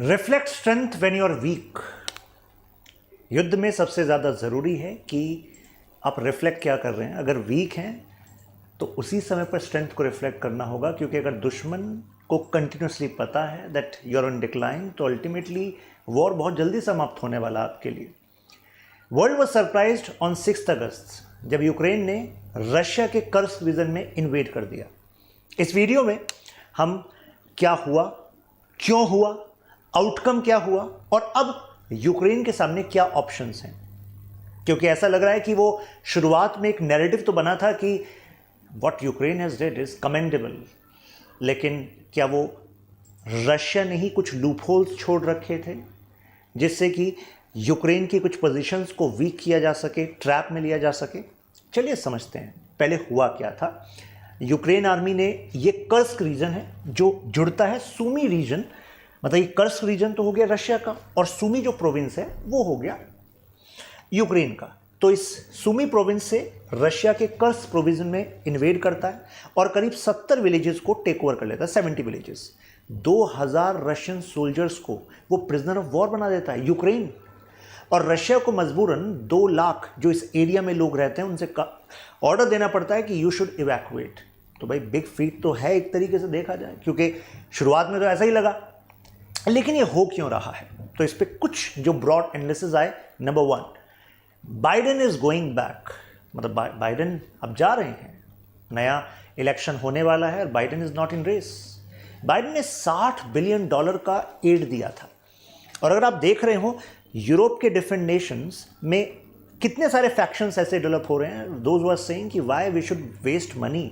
Reflect strength when you are weak. युद्ध में सबसे ज़्यादा ज़रूरी है कि आप रिफ्लेक्ट क्या कर रहे हैं। अगर वीक हैं तो उसी समय पर स्ट्रेंथ को रिफ्लेक्ट करना होगा, क्योंकि अगर दुश्मन को कंटिन्यूसली पता है that you are on decline तो अल्टीमेटली वॉर बहुत जल्दी समाप्त होने वाला आपके लिए। वर्ल्ड वॉज सरप्राइज्ड ऑन 6 अगस्त जब यूक्रेन ने रशिया के कर्स्क रीजन में इन्वेड कर दिया। इस वीडियो में हम क्या हुआ, क्यों हुआ, आउटकम क्या हुआ और अब यूक्रेन के सामने क्या ऑप्शंस हैं। क्योंकि ऐसा लग रहा है कि वो शुरुआत में एक नैरेटिव तो बना था कि what Ukraine has did is commendable, लेकिन क्या वो रशिया ने ही कुछ लूपहोल्स छोड़ रखे थे जिससे कि यूक्रेन की कुछ पोजीशंस को वीक किया जा सके, ट्रैप में लिया जा सके। चलिए समझते हैं पहले हुआ क्या था। यूक्रेन आर्मी ने, ये कर्स्क रीजन है जो जुड़ता है सूमी रीजन, मतलब ये कर्स्क रीजन तो हो गया रशिया का और सूमी जो प्रोविंस है वो हो गया यूक्रेन का। तो इस सूमी प्रोविंस से रशिया के कर्स्क प्रोविजन में इन्वेड करता है और करीब 70 विलेजेस को टेक ओवर कर लेता है, 70 विलेजेस। 2000 रशियन सोल्जर्स को वो प्रिजनर ऑफ वॉर बना देता है यूक्रेन। और रशिया को मजबूरन 2 लाख जो इस एरिया में लोग रहते हैं उनसे ऑर्डर देना पड़ता है कि यू शुड इवैक्यूएट। तो भाई बिग फीट तो है एक तरीके से देखा जाए, क्योंकि शुरुआत में तो ऐसा ही लगा, लेकिन ये हो क्यों रहा है। तो इस पर कुछ जो ब्रॉड एनालिसिस आए। Number 1, Biden is going back, मतलब बाइडेन अब जा रहे हैं, नया इलेक्शन होने वाला है और Biden is not in race. Biden ने $60 बिलियन का एड दिया था। और अगर आप देख रहे हो यूरोप के डिफरेंट नेशंस में कितने सारे फैक्शंस ऐसे डेवलप हो रहे हैं, दोज वर सेइंग कि why we should waste money,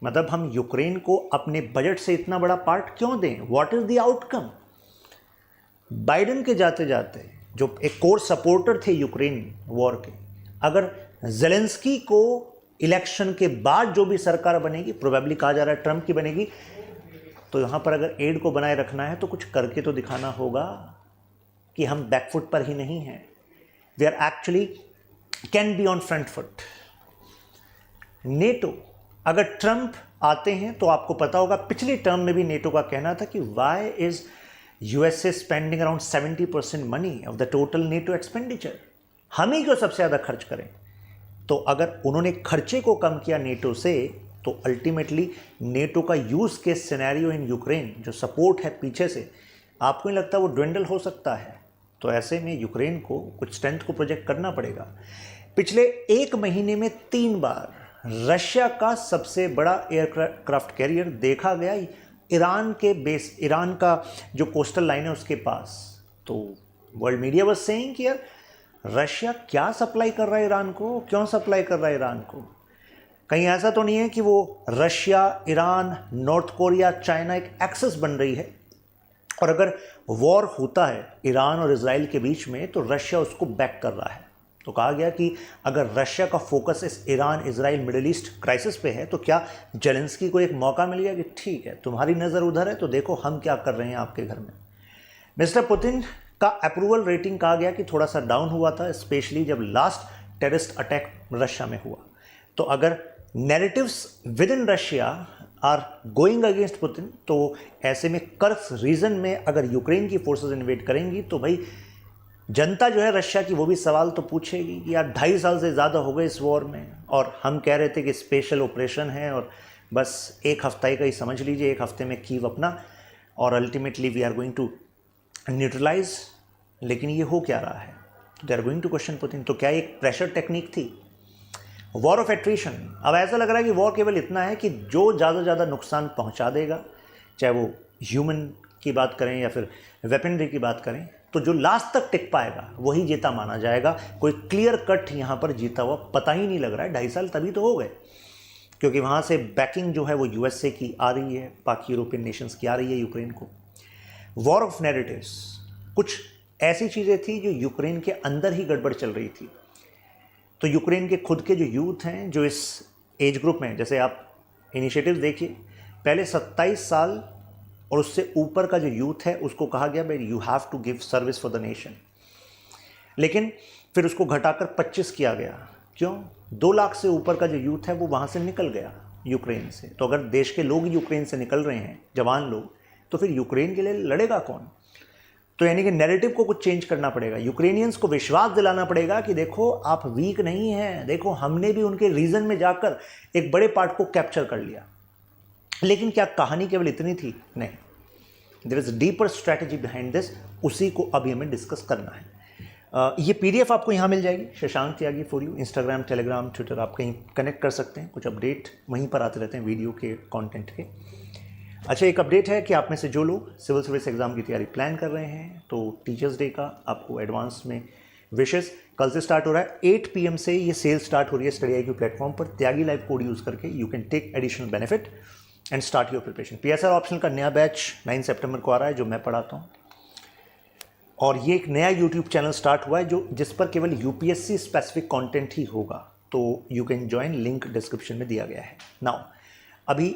मतलब हम यूक्रेन को अपने बजट से इतना बड़ा पार्ट क्यों दें, what is the outcome. Biden के जाते जाते जो एक कोर सपोर्टर थे यूक्रेन वॉर के, अगर जेलेंस्की को इलेक्शन के बाद जो भी सरकार बनेगी, प्रोबेबली कहा जा रहा है ट्रंप की बनेगी, तो यहाँ पर अगर एड को बनाए रखना है तो कुछ करके तो दिखाना होगा कि हम बैकफुट पर ही नहीं हैं, we are actually can be on front foot. NATO, अगर ट्रंप आते हैं तो आपको पता होगा पिछली टर्म में भी नेटो का कहना था कि why is USA spending around 70% money of the total NATO expenditure, हम ही क्यों सबसे ज़्यादा खर्च करें। तो अगर उन्होंने खर्चे को कम किया नेटो से, तो अल्टीमेटली नेटो का यूज़ के सिनेरियो इन यूक्रेन जो सपोर्ट है पीछे से, आपको नहीं लगता वो ड्वेंडल हो सकता है। तो ऐसे में यूक्रेन को कुछ स्ट्रेंथ को प्रोजेक्ट करना पड़ेगा। पिछले 1 महीने में 3 बार रशिया का सबसे बड़ा एयरक्राफ्ट कैरियर देखा गया ईरान के बेस, ईरान का जो कोस्टल लाइन है उसके पास। तो वर्ल्ड मीडिया वाज सेइंग कि यार रशिया क्या सप्लाई कर रहा है ईरान को, क्यों सप्लाई कर रहा है ईरान को। कहीं ऐसा तो नहीं है कि वो Russia, Iran, north Korea, China एक एक्सेस बन रही है और अगर वॉर होता है ईरान और इजराइल के बीच में तो रशिया उसको बैक कर रहा है। तो कहा गया कि अगर रशिया का फोकस इस Iran Israel middle east crisis पे है तो क्या जेलेंस्की को एक मौका मिल गया कि ठीक है तुम्हारी नज़र उधर है तो देखो हम क्या कर रहे हैं आपके घर में। मिस्टर पुतिन का अप्रूवल रेटिंग कहा गया कि थोड़ा सा डाउन हुआ था, स्पेशली जब लास्ट टेररिस्ट अटैक रशिया में हुआ। तो अगर narratives within Russia are going against Putin, तो ऐसे में कर्स्क रीजन में अगर यूक्रेन की फोर्सेस इन्वेड करेंगी तो भाई जनता जो है रशिया की वो भी सवाल तो पूछेगी कि यार 2.5 साल से ज़्यादा हो गए इस वॉर में और हम कह रहे थे कि स्पेशल ऑपरेशन है और बस 1 हफ्ते का ही समझ लीजिए, 1 हफ्ते में कीव अपना और ultimately we are going to neutralise. लेकिन ये हो क्या रहा है, they are going to question Putin. तो क्या एक प्रेशर टेक्निक थी, वॉर ऑफ एट्रिशन। अब ऐसा लग रहा है कि वॉर केवल इतना है कि जो ज़्यादा से ज़्यादा नुकसान पहुंचा देगा, चाहे वो ह्यूमन की बात करें या फिर वेपनरी की बात करें, तो जो लास्ट तक टिक पाएगा वही जीता माना जाएगा। कोई क्लियर कट यहाँ पर जीता हुआ पता ही नहीं लग रहा है। 2.5 साल तभी तो हो गए, क्योंकि वहाँ से बैकिंग जो है वो यूएसए की आ रही है, बाकी यूरोपियन नेशंस की आ रही है यूक्रेन को। वॉर ऑफ नैरेटिव्स, कुछ ऐसी चीज़ें थी जो यूक्रेन के अंदर ही गड़बड़ चल रही थी। तो यूक्रेन के खुद के जो यूथ हैं जो इस एज ग्रुप में, जैसे आप इनिशिएटिव देखिए, पहले 27 साल और उससे ऊपर का जो यूथ है उसको कहा गया भाई you have to give service for the nation, लेकिन फिर उसको घटाकर 25 किया गया। क्यों? 2 लाख से ऊपर का जो यूथ है वो वहाँ से निकल गया यूक्रेन से। तो अगर देश के लोग यूक्रेन से निकल रहे हैं, जवान लोग, तो फिर यूक्रेन के लिए लड़ेगा कौन? तो यानी कि नैरेटिव को कुछ चेंज करना पड़ेगा, यूक्रेनियंस को विश्वास दिलाना पड़ेगा कि देखो आप वीक नहीं हैं, देखो हमने भी उनके रीजन में जाकर एक बड़े पार्ट को कैप्चर कर लिया। लेकिन क्या कहानी केवल इतनी थी? नहीं, there is deeper strategy behind this, उसी को अभी हमें डिस्कस करना है। ये पीडीएफ आपको यहाँ मिल जाएगी, Shashank Tyagi for you. Instagram, Telegram, Twitter आप कहीं कनेक्ट कर सकते हैं, कुछ अपडेट वहीं पर आते रहते हैं वीडियो के कंटेंट के। अच्छा, एक अपडेट है कि आप में से जो लोग सिविल सर्विस एग्जाम की तैयारी प्लान कर रहे हैं, तो टीचर्स डे का आपको एडवांस में विशेस। कल से स्टार्ट हो रहा है 8 PM से ये सेल स्टार्ट हो रही है स्टडी IQ प्लेटफॉर्म पर। त्यागी लाइव कोड यूज़ करके you can take additional benefit and start your preparation. PSR optional का नया बैच 9 सितंबर को आ रहा है, जो मैं पढ़ाता हूँ, और ये एक नया YouTube चैनल स्टार्ट हुआ है जिस पर केवल UPSC स्पेसिफिक कंटेंट ही होगा, तो you can join, link description में दिया गया है। नाउ अभी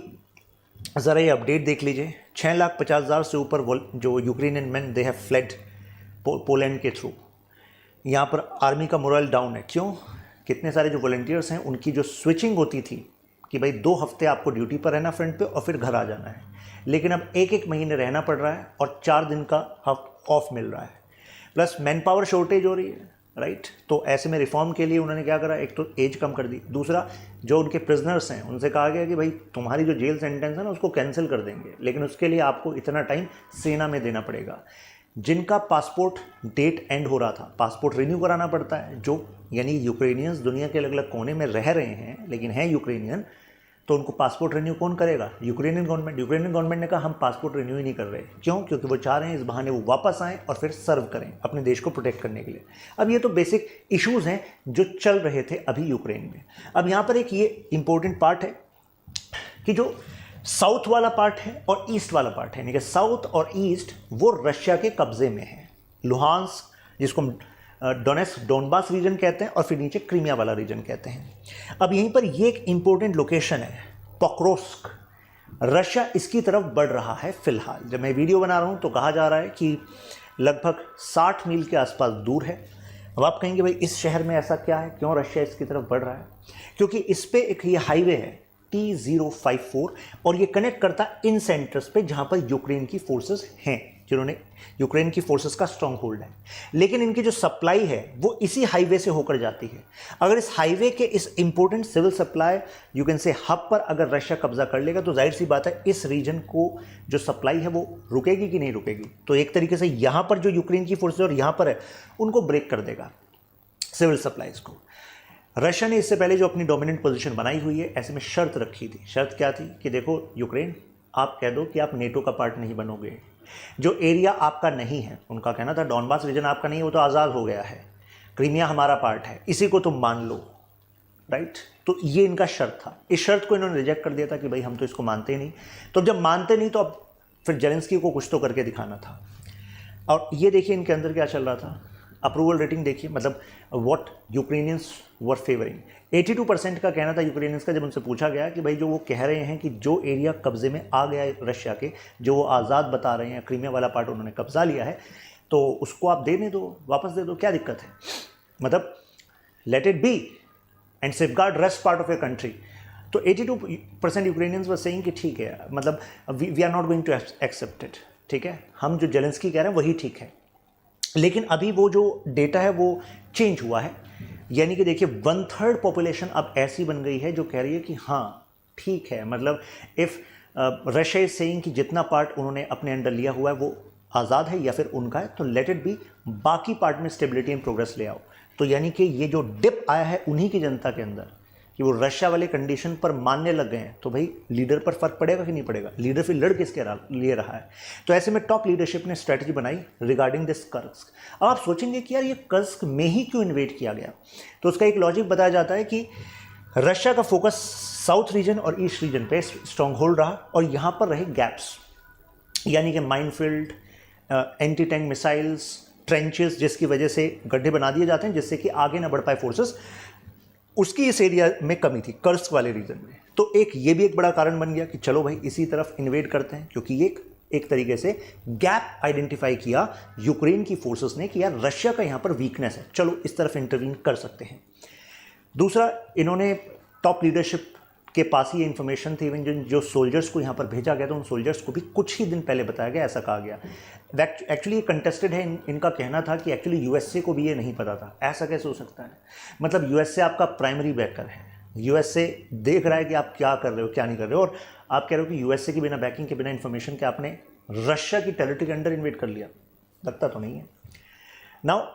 ज़रा ये अपडेट देख लीजिए। 6,50,000 से ऊपर जो Ukrainian man they have fled Poland के थ्रू। यहाँ पर आर्मी का मोरल डाउन है। क्यों? कितने सारे जो वॉलंटियर्स हैं उनकी जो स्विचिंग होती थी कि भाई 2 हफ्ते आपको ड्यूटी पर रहना फ्रंट पे और फिर घर आ जाना है, लेकिन अब 1-1 महीने रहना पड़ रहा है और 4 दिन का ऑफ मिल रहा है, प्लस मैन पावर शॉर्टेज हो रही है, राइट। तो ऐसे में रिफॉर्म के लिए उन्होंने क्या करा, एक तो एज कम कर दी, दूसरा जो उनके प्रिजनर्स हैं उनसे कहा गया कि भाई तुम्हारी जो जेल सेंटेंस है ना उसको कैंसिल कर देंगे, लेकिन उसके लिए आपको इतना टाइम सेना में देना पड़ेगा। जिनका पासपोर्ट डेट एंड हो रहा था, पासपोर्ट रिन्यू कराना पड़ता है, जो यानी यूक्रेनियंस दुनिया के अलग अलग कोने में रह रहे हैं लेकिन हैं यूक्रेनियन, तो उनको पासपोर्ट रिन्यू कौन करेगा? Ukrainian government. यूक्रेनियन गवर्नमेंट ने कहा हम पासपोर्ट रिन्यू ही नहीं कर रहे। क्यों? क्योंकि वो चाह रहे हैं इस बहाने वो वापस आएँ और फिर सर्व करें अपने देश को प्रोटेक्ट करने के लिए। अब ये तो बेसिक इश्यूज़ हैं जो चल रहे थे अभी यूक्रेन में। अब यहाँ पर एक ये इंपॉर्टेंट पार्ट है कि जो साउथ वाला पार्ट है और ईस्ट वाला पार्ट है, यानी कि साउथ और ईस्ट वो रशिया के कब्जे में है। लुहांस्क, जिसको हम डोनबास रीजन कहते हैं, और फिर नीचे क्रीमिया वाला रीजन कहते हैं। अब यहीं पर ये एक इंपॉर्टेंट लोकेशन है, पोक्रोस्क। रशिया इसकी तरफ बढ़ रहा है फिलहाल। जब मैं वीडियो बना रहा हूँ तो कहा जा रहा है कि लगभग 60 मील के आसपास दूर है। अब आप कहेंगे भाई इस शहर में ऐसा क्या है, क्यों रशिया इसकी तरफ बढ़ रहा है? क्योंकि इस पर एक ये हाईवे है T054 और ये कनेक्ट करता है इन सेंटर्स पे जहाँ पर यूक्रेन की फोर्सेस हैं, जिन्होंने यूक्रेन की फोर्सेस का स्ट्रॉन्ग होल्ड है। लेकिन इनकी जो सप्लाई है वो इसी हाईवे से होकर जाती है। अगर इस हाईवे के इस important civil supply you can say hub पर अगर रशिया कब्जा कर लेगा तो जाहिर सी बात है इस रीजन को जो सप्लाई है वो रुकेगी कि नहीं रुकेगी। तो एक तरीके से यहाँ पर जो यूक्रेन की फोर्सेस और यहाँ पर है उनको ब्रेक कर देगा सिविल सप्लाईज को। रशिया ने इससे पहले जो अपनी डोमिनेंट पोजीशन बनाई हुई है, ऐसे में शर्त रखी थी। शर्त क्या थी कि देखो यूक्रेन, आप कह दो कि आप नेटो का पार्ट नहीं बनोगे, जो एरिया आपका नहीं है, उनका कहना था डॉनबास रीजन आपका नहीं है, वो तो आज़ाद हो गया है, क्रीमिया हमारा पार्ट है, इसी को तुम मान लो, राइट। तो ये इनका शर्त था। इस शर्त को इन्होंने रिजेक्ट कर दिया था कि भाई हम तो इसको मानते ही नहीं। तो जब मानते नहीं तो अब फिर जेलेंस्की को कुछ तो करके दिखाना था। और ये देखिए इनके अंदर क्या चल रहा था, अप्रूवल रेटिंग देखिए, मतलब व्हाट यूक्रेनियंस वर फेवरिंग। 82% का कहना था यूक्रेनियंस का, जब उनसे पूछा गया कि भाई जो वो कह रहे हैं कि जो एरिया कब्जे में आ गया है रशिया के, जो वो आज़ाद बता रहे हैं, क्रीमिया वाला पार्ट उन्होंने कब्जा लिया है, तो उसको आप देने दो, वापस दे दो, क्या दिक्कत है? मतलब let it be and safeguard rest part of your country. तो 82% यूक्रेनियंस वर सेइंग कि ठीक है, मतलब we are not going to accept it, ठीक है, हम जो जेलेंस्की कह रहे हैं वही ठीक है। लेकिन अभी वो जो डेटा है वो चेंज हुआ है, यानी कि देखिए 1/3 पॉपुलेशन अब ऐसी बन गई है जो कह रही है कि हाँ ठीक है, मतलब इफ़ रशिया इज सेइंग कि जितना पार्ट उन्होंने अपने अंडर लिया हुआ है वो आज़ाद है या फिर उनका है, तो लेट इट बी, बाकी पार्ट में स्टेबिलिटी एंड प्रोग्रेस ले आओ। तो यानी कि ये जो डिप आया है उन्हीं की जनता के अंदर कि वो रशिया वाले कंडीशन पर मानने लग गए हैं, तो भाई लीडर पर फर्क पड़ेगा कि नहीं पड़ेगा? लीडर फिर लड़ किसके लिए रहा है? तो ऐसे में टॉप लीडरशिप ने स्ट्रैटेजी बनाई रिगार्डिंग दिस कर्स्क। अब आप सोचेंगे कि यार ये कर्स्क में ही क्यों इन्वेड किया गया? तो उसका एक लॉजिक बताया जाता है कि रशिया का फोकस साउथ रीजन और ईस्ट रीजन पे स्ट्रॉन्ग होल्ड रहा और यहाँ पर रहे गैप्स, यानी कि minefield, anti tank missiles, trenches, जिसकी वजह से गड्ढे बना दिए जाते हैं जिससे कि आगे ना बढ़ पाए फोर्सेस, उसकी इस एरिया में कमी थी कर्स्क वाले रीजन में। तो ये भी एक बड़ा कारण बन गया कि चलो भाई इसी तरफ इन्वेड करते हैं, क्योंकि ये एक तरीके से गैप आइडेंटिफाई किया यूक्रेन की फोर्सेस ने कि यार रशिया का यहाँ पर वीकनेस है, चलो इस तरफ इंटरवीन कर सकते हैं। दूसरा, इन्होंने टॉप लीडरशिप के पास ही ये इन्फॉर्मेशन थी। इवन जो सोल्जर्स को यहाँ पर भेजा गया था उन सोल्जर्स को भी कुछ ही दिन पहले बताया गया, ऐसा कहा गया। एक्चुअली ये कंटेस्टेड है, इनका कहना था कि एक्चुअली यूएसए को भी ये नहीं पता था। ऐसा कैसे हो सकता है? मतलब यूएसए आपका प्राइमरी बैकर है, यूएसए देख रहा है कि आप क्या कर रहे हो क्या नहीं कर रहे हो, और आप कह रहे हो कि यूएसए के बिना बैकिंग के बिना इन्फॉर्मेशन के आपने रशिया की टेरिटरी के अंडर इन्वेड कर लिया। लगता तो नहीं है। Now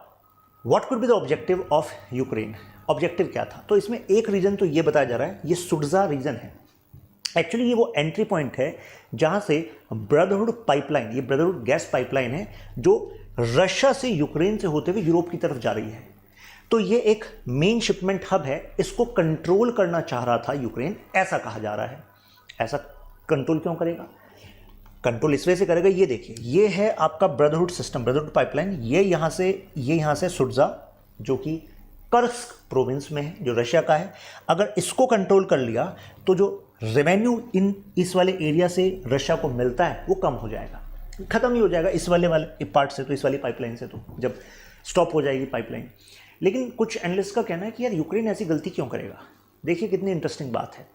what could be the objective of Ukraine? Objective क्या था? तो इसमें एक रीजन तो ये बताया जा रहा है, ये सुडजा रीजन है। एक्चुअली ये वो एंट्री पॉइंट है जहां से ब्रदरहुड पाइपलाइन, ये ब्रदरहुड गैस पाइपलाइन है जो रशिया से यूक्रेन से होते हुए यूरोप की तरफ जा रही है। तो ये एक मेन शिपमेंट हब है, इसको कंट्रोल करना चाह रहा था यूक्रेन, ऐसा कहा जा रहा है। ऐसा कंट्रोल क्यों करेगा? कंट्रोल इस वजह से करेगा, ये देखिए, ये है आपका ब्रदरहुड सिस्टम, ब्रदरहुड पाइपलाइन, ये यहाँ से सुडजा जो कि कर्स्क प्रोविंस में है, जो रशिया का है। अगर इसको कंट्रोल कर लिया तो जो रेवेन्यू इस वाले एरिया से रशिया को मिलता है वो कम हो जाएगा, खत्म ही हो जाएगा इस वाले पार्ट से, तो इस वाली पाइपलाइन से, तो जब स्टॉप हो जाएगी पाइपलाइन। लेकिन कुछ एनालिस्ट का कहना है कि यार यूक्रेन ऐसी गलती क्यों करेगा? देखिए कितनी इंटरेस्टिंग बात है।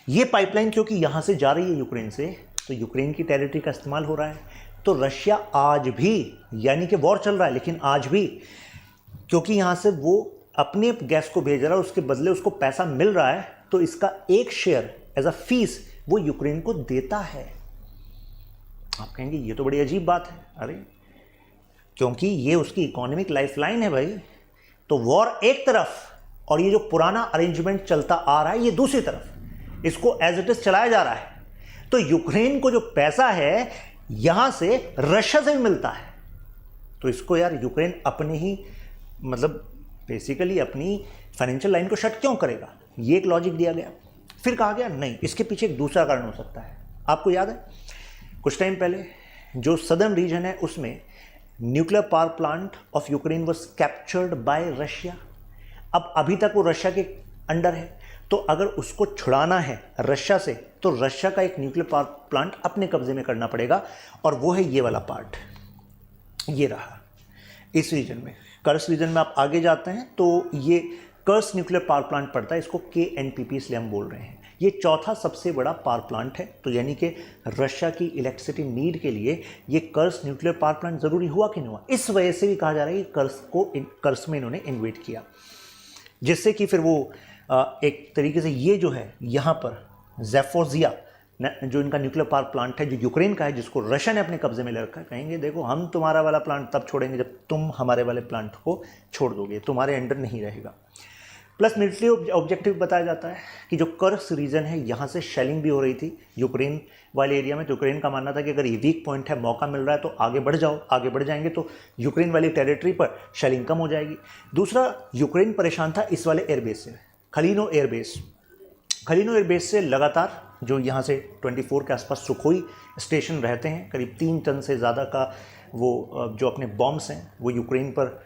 ये पाइपलाइन क्योंकि यहाँ से जा रही है यूक्रेन से, तो यूक्रेन की टेरिटरी का इस्तेमाल हो रहा है। तो रशिया आज भी, यानी कि वॉर चल रहा है लेकिन आज भी, क्योंकि यहाँ से वो अपने गैस को भेज रहा है, उसके बदले उसको पैसा मिल रहा है, तो इसका एक शेयर एज अ फीस वो यूक्रेन को देता है। आप कहेंगे ये तो बड़ी अजीब बात है। अरे क्योंकि ये उसकी इकोनॉमिक लाइफलाइन है भाई। तो वॉर एक तरफ और ये जो पुराना अरेंजमेंट चलता आ रहा है ये दूसरी तरफ, इसको एज इट इज चलाया जा रहा है। तो यूक्रेन को जो पैसा है यहां से रशिया से भी मिलता है, तो इसको यार यूक्रेन अपने ही मतलब बेसिकली अपनी फाइनेंशियल लाइन को शट क्यों करेगा? ये एक लॉजिक दिया गया। फिर कहा गया नहीं, इसके पीछे एक दूसरा कारण हो सकता है। आपको याद है कुछ टाइम पहले जो सदर्न रीजन है उसमें nuclear power plant of Ukraine was captured by Russia. अब अभी तक वो रशिया के अंडर है, तो अगर उसको छुड़ाना है रशिया से तो रशिया का एक न्यूक्लियर पावर प्लांट अपने कब्जे में करना पड़ेगा, और वो है ये वाला पार्ट, ये रहा इस रीजन में। कर्स रीजन में आप आगे जाते हैं तो ये कर्स न्यूक्लियर पावर प्लांट पड़ता है, इसको KNPP इसलिए हम बोल रहे हैं। ये चौथा सबसे बड़ा पावर प्लांट है, तो यानी कि रशिया की इलेक्ट्रिसिटी नीड के लिए ये कर्स न्यूक्लियर पावर प्लांट ज़रूरी हुआ कि नहीं हुआ। इस वजह से भी कहा जा रहा है कि कर्स में इन्होंने इन्वेट किया, जिससे कि फिर वो एक तरीके से ये जो है यहाँ पर ज़ैपोरिज़िया जो इनका न्यूक्लियर पावर प्लांट है जो यूक्रेन का है, जिसको रशिया ने अपने कब्जे में ले रखा है, कहेंगे देखो हम तुम्हारा वाला प्लांट तब छोड़ेंगे जब तुम हमारे वाले प्लांट को छोड़ दोगे, तुम्हारे अंडर नहीं रहेगा। प्लस मिलिट्री ऑब्जेक्टिव बताया जाता है कि जो कर्स रीजन है यहाँ से शेलिंग भी हो रही थी यूक्रेन वाले एरिया में। तो यूक्रेन का मानना था कि अगर ये वीक पॉइंट है, मौका मिल रहा है तो आगे बढ़ जाओ, आगे बढ़ जाएंगे तो यूक्रेन वाली टेरिटरी पर शेलिंग कम हो जाएगी। दूसरा, यूक्रेन परेशान था इस वाले एयरबेस से, खलीनो एयरबेस। खलीनो एयरबेस से लगातार जो यहाँ से 24 के आसपास सुखोई स्टेशन रहते हैं, करीब 3 टन से ज़्यादा का वो जो अपने बॉम्ब्स हैं वो यूक्रेन पर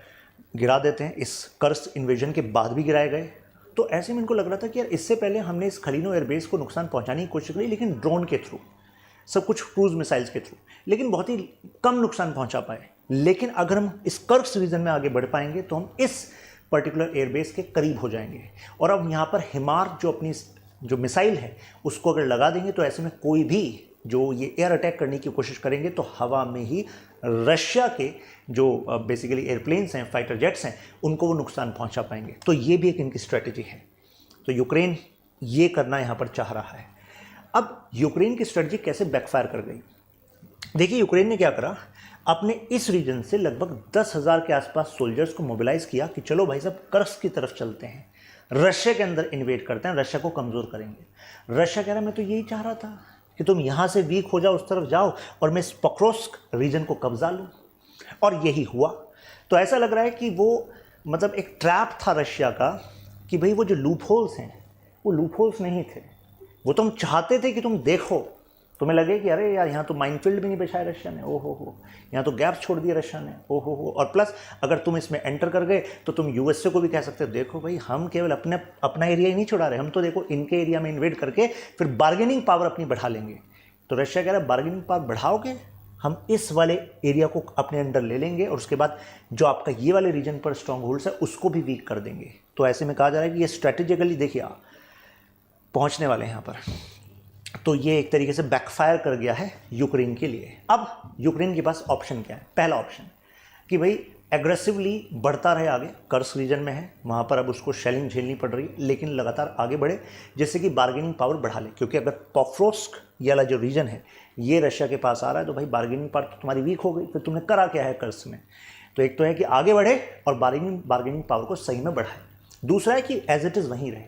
गिरा देते हैं। इस कर्स इन्वेजन के बाद भी गिराए गए। तो ऐसे में इनको लग रहा था कि यार इससे पहले हमने इस खलीनो एयरबेस को नुकसान पहुंचाने की कोशिश करी, लेकिन ड्रोन के थ्रू, सब कुछ क्रूज मिसाइल्स के थ्रू, लेकिन बहुत ही कम नुकसान पहुंचा पाए। लेकिन अगर हम इस कर्स रीजन में आगे बढ़ पाएंगे तो हम इस पर्टिकुलर एयरबेस के करीब हो जाएंगे। और अब यहाँ पर हिमार जो अपनी जो मिसाइल है उसको अगर लगा देंगे तो ऐसे में कोई भी जो ये एयर अटैक करने की कोशिश करेंगे तो हवा में ही रशिया के जो बेसिकली एयरप्लेन्स हैं, फाइटर जेट्स हैं, उनको वो नुकसान पहुंचा पाएंगे। तो ये भी एक इनकी स्ट्रेटजी है। तो यूक्रेन ये करना यहाँ पर चाह रहा है। अब यूक्रेन की स्ट्रेटजी कैसे बैकफायर कर गई? देखिए यूक्रेन ने क्या करा, अपने इस रीजन से लगभग 10,000 के आसपास सोल्जर्स को मोबिलाइज किया कि चलो भाई साहब कर्स की तरफ चलते हैं, रशिया के अंदर इन्वेट करते हैं, रशिया को कमज़ोर करेंगे। रशिया कह रहा मैं तो यही चाह रहा था कि तुम यहाँ से वीक हो जाओ, उस तरफ जाओ और मैं इस पोक्रोस्क रीजन को कब्जा लूँ, और यही हुआ। तो ऐसा लग रहा है कि वो मतलब एक ट्रैप था रशिया का कि भाई वो जो लूप होल्स हैं वो लूप होल्स नहीं थे, वो तुम चाहते थे कि तुम देखो, तुम्हें लगे कि अरे यार यहाँ तो माइनफील्ड भी नहीं बिछाया रशिया ने, ओ हो, यहाँ तो गैप छोड़ दिया रशिया ने, ओ हो। और प्लस अगर तुम इसमें एंटर कर गए तो तुम यूएसए को भी कह सकते हो देखो भाई हम केवल अपना एरिया ही नहीं छुड़ा रहे, हम तो देखो इनके एरिया में इन्वेड करके फिर बार्गेनिंग पावर अपनी बढ़ा लेंगे। तो रशिया कह रहा है बार्गेनिंग पावर बढ़ाओगे, हम इस वाले एरिया को अपने अंडर ले लेंगे और उसके बाद जो आपका ये वाले रीजन पर स्ट्रॉन्ग होल्ड्स है उसको भी वीक कर देंगे। तो ऐसे में कहा जा रहा है कि ये स्ट्रैटेजिकली देखिए पहुंचने वाले हैं यहाँ पर। तो ये एक तरीके से बैकफायर कर गया है यूक्रेन के लिए। अब यूक्रेन के पास ऑप्शन क्या है? पहला ऑप्शन कि भाई एग्रेसिवली बढ़ता रहे आगे, कर्स्क रीजन में है, वहाँ पर अब उसको शेलिंग झेलनी पड़ रही है, लेकिन लगातार आगे बढ़े, जैसे कि बार्गेनिंग पावर बढ़ा ले। क्योंकि अगर पॉक्रोव्स्क ये वाला जो रीजन है ये रशिया के पास आ रहा है, तो भाई बार्गेनिंग पावर तो तुम्हारी वीक हो गई, फिर तुमने करा क्या है कर्स्क में। तो एक तो है कि आगे बढ़े और बार्गेनिंग पावर को सही में बढ़ाए। दूसरा है कि एज इट इज़ वहीं रहे,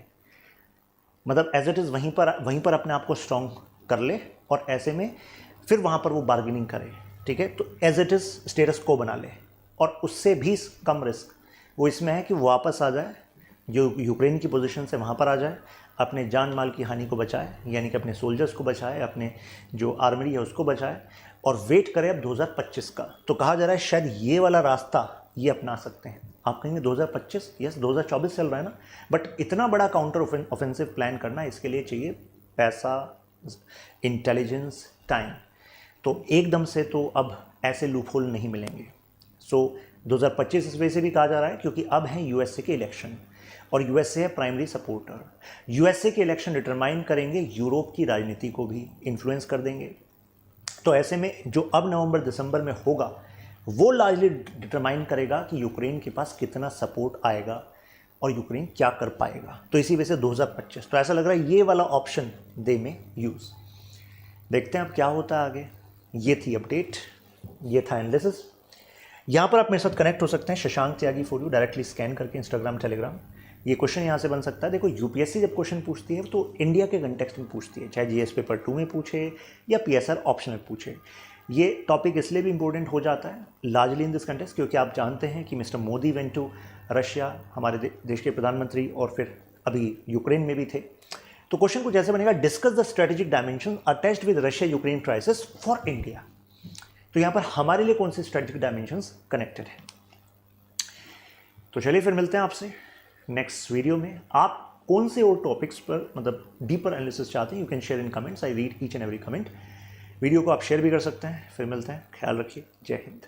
मतलब एज इट इज़ वहीं पर अपने आप को स्ट्रॉन्ग कर ले, और ऐसे में फिर वहाँ पर वो बार्गेनिंग करे, ठीक है। तो एज इट इज़ स्टेटस को बना ले, और उससे भी कम रिस्क वो इसमें है कि वो वापस आ जाए, जो यूक्रेन की पोजीशन से वहाँ पर आ जाए, अपने जान माल की हानि को बचाए, यानी कि अपने सोल्जर्स को बचाए, अपने जो आर्मरी है उसको बचाए, और वेट करे अब 2025 का। तो कहा जा रहा है शायद ये वाला रास्ता ये अपना सकते हैं। आप कहेंगे 2025, यस 2024 चल रहा है ना, बट इतना बड़ा काउंटर ऑफेंसिव प्लान करना, इसके लिए चाहिए पैसा, इंटेलिजेंस, टाइम। तो एकदम से तो अब ऐसे लूपहोल नहीं मिलेंगे। सो 2025 इस वजह से भी कहा जा रहा है क्योंकि अब हैं यूएसए के इलेक्शन, और यूएसए है प्राइमरी सपोर्टर। यूएसए के इलेक्शन डिटरमाइन करेंगे यूरोप की राजनीति को भी इन्फ्लुएंस कर देंगे। तो ऐसे में जो अब नवंबर दिसंबर में होगा वो लार्जली डिटरमाइन करेगा कि यूक्रेन के पास कितना सपोर्ट आएगा और यूक्रेन क्या कर पाएगा। तो इसी वजह से 2025, तो ऐसा लग रहा है ये वाला ऑप्शन दे में यूज़। देखते हैं अब क्या होता है आगे। ये थी अपडेट, ये था एनालिसिस। यहाँ पर आप मेरे साथ कनेक्ट हो सकते हैं, Shashank Tyagi for you, directly scan करके इंस्टाग्राम टेलीग्राम। ये क्वेश्चन यहाँ से बन सकता है। देखो यूपीएससी जब क्वेश्चन पूछती है तो इंडिया के कंटेक्स्ट में पूछती है, चाहे जीएस पेपर 2 में पूछे या पीएसआर ऑप्शनल पूछे। ये टॉपिक इसलिए भी इंपॉर्टेंट हो जाता है लार्जली इन दिस कंटेक्स्ट क्योंकि आप जानते हैं कि mister Modi went to Russia, हमारे देश के प्रधानमंत्री, और फिर अभी यूक्रेन में भी थे। तो क्वेश्चन कुछ ऐसे बनेगा, discuss the strategic dimension attached with Russia Ukraine crisis for India. तो यहाँ पर हमारे लिए कौन से स्ट्रेटेजिक डायमेंशंस कनेक्टेड है। तो चलिए फिर मिलते हैं आपसे नेक्स्ट वीडियो में। आप कौन से और टॉपिक्स पर मतलब डीपर एनालिसिस चाहते हैं, you can share in comments, I read each and every comment. Video को आप शेयर भी कर सकते हैं। फिर मिलते हैं, ख्याल रखिए, जय हिंद।